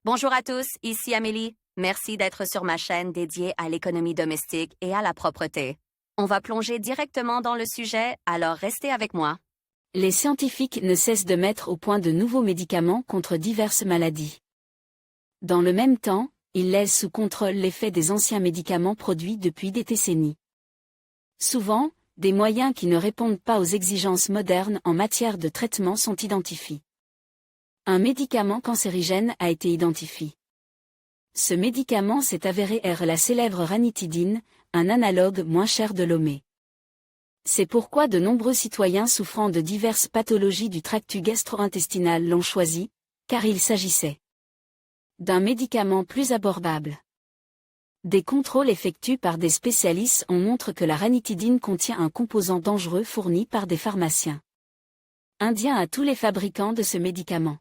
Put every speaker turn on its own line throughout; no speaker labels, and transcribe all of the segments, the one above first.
Bonjour à tous, ici Amélie. Merci d'être sur ma chaîne dédiée à l'économie domestique et à la propreté. On va plonger directement dans le sujet, alors restez avec moi.
Les scientifiques ne cessent de mettre au point de nouveaux médicaments contre diverses maladies. Dans le même temps, ils laissent sous contrôle l'effet des anciens médicaments produits depuis des décennies. Souvent, des moyens qui ne répondent pas aux exigences modernes en matière de traitement sont identifiés. Un médicament cancérigène a été identifié. Ce médicament s'est avéré être la célèbre ranitidine, un analogue moins cher de l'omé. C'est pourquoi de nombreux citoyens souffrant de diverses pathologies du tractus gastro-intestinal l'ont choisi, car il s'agissait d'un médicament plus abordable. Des contrôles effectués par des spécialistes montrent que la ranitidine contient un composant dangereux fourni par des pharmaciens indiens à tous les fabricants de ce médicament.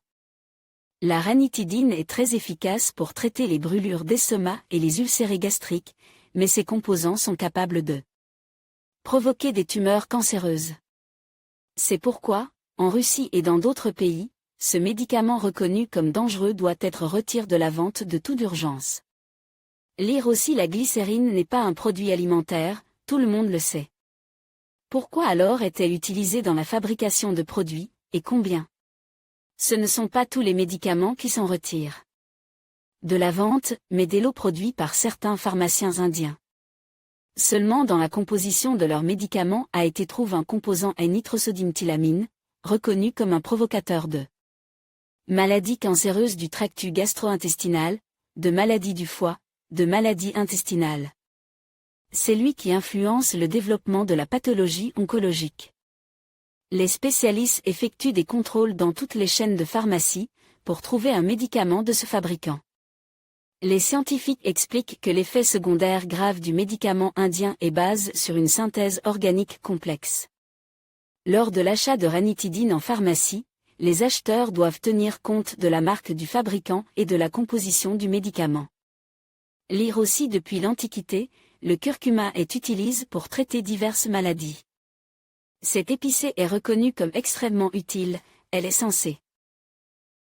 La ranitidine est très efficace pour traiter les brûlures d'estomac et les ulcères gastriques, mais ses composants sont capables de provoquer des tumeurs cancéreuses. C'est pourquoi, en Russie et dans d'autres pays, ce médicament reconnu comme dangereux doit être retiré de la vente de toute urgence. Lire aussi la glycérine n'est pas un produit alimentaire, tout le monde le sait. Pourquoi alors est-elle utilisée dans la fabrication de produits, et combien? Ce ne sont pas tous les médicaments qui s'en retirent de la vente, mais des lots produits par certains pharmaciens indiens. Seulement dans la composition de leurs médicaments a été trouvé un composant N-nitrosodimthylamine, reconnu comme un provocateur de maladies cancéreuses du tractus gastro-intestinal, de maladies du foie, de maladies intestinales. C'est lui qui influence le développement de la pathologie oncologique. Les spécialistes effectuent des contrôles dans toutes les chaînes de pharmacie, pour trouver un médicament de ce fabricant. Les scientifiques expliquent que l'effet secondaire grave du médicament indien est basé sur une synthèse organique complexe. Lors de l'achat de ranitidine en pharmacie, les acheteurs doivent tenir compte de la marque du fabricant et de la composition du médicament. Lire aussi depuis l'Antiquité, le curcuma est utilisé pour traiter diverses maladies. Cette épicée est reconnue comme extrêmement utile, elle est censée